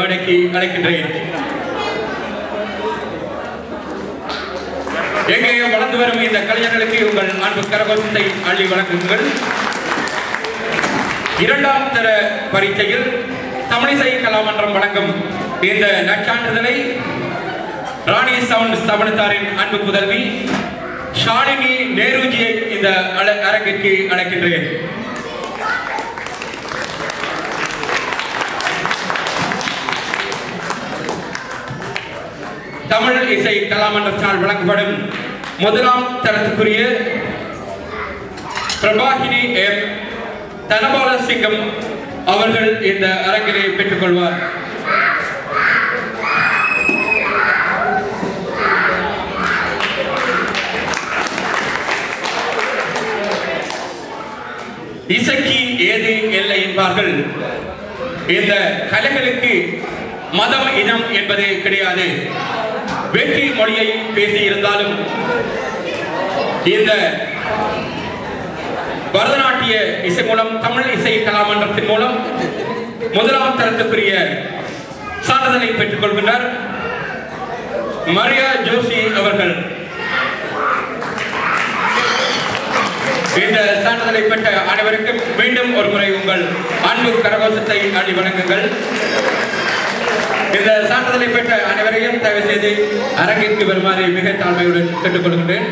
மேடைக்கு அழைக்கின்றேன். எங்கேயோ வளர்ந்து வரும் இந்த கலைஞர்களுக்கு உங்கள் அன்பு கரகோஷத்தை அள்ளி வழங்குங்கள். இரண்டாம் தர பரீட்சையில் தமிழிசை கலாமன்றம் வழங்கும் இந்த நற்சான்றிதழை ராணி சவுண்ட் ஸ்தாபனத்தாரின் அன்பு புதல்வி ஷாலினி நேருஜியை இந்த அரங்கிற்கு அழைக்கின்றேன். தமிழ் இசை கலாமன்றத்தால் வழங்கப்படும் முதலாம் தரத்துக்குரிய பிரபாகினி எம் தனபால சிங்கம் அவர்கள் இந்த அரங்கினை பெற்றுக் கொள்வார். இசைக்கு ஏது எல்லை என்பார்கள். இந்த கலைகளுக்கு மதம் இனம் என்பது கிடையாது. வெற்றி மொழியை பேசி இருந்தாலும் இந்த பரதநாட்டிய இசை மூலம் தமிழ் இசை கலாமன்றத்தின் மூலம் முதலாம் தரத்துக்குரிய சான்றிதழை பெற்றுக் கொள்கின்றார் மரியா ஜோஷி அவர்கள். இந்த சான்றிதழை பெற்ற அனைவருக்கும் மீண்டும் ஒரு முறை உங்கள் அன்பு கரகோஷத்தை அள்ளி வணங்குங்கள். இந்த சான்றிதழை பெற்ற அனைவரையும் தயவு செய்து அரங்கிற்கு வருமாறு மிக தாழ்மையுடன் கேட்டுக்கொள்கின்றேன்.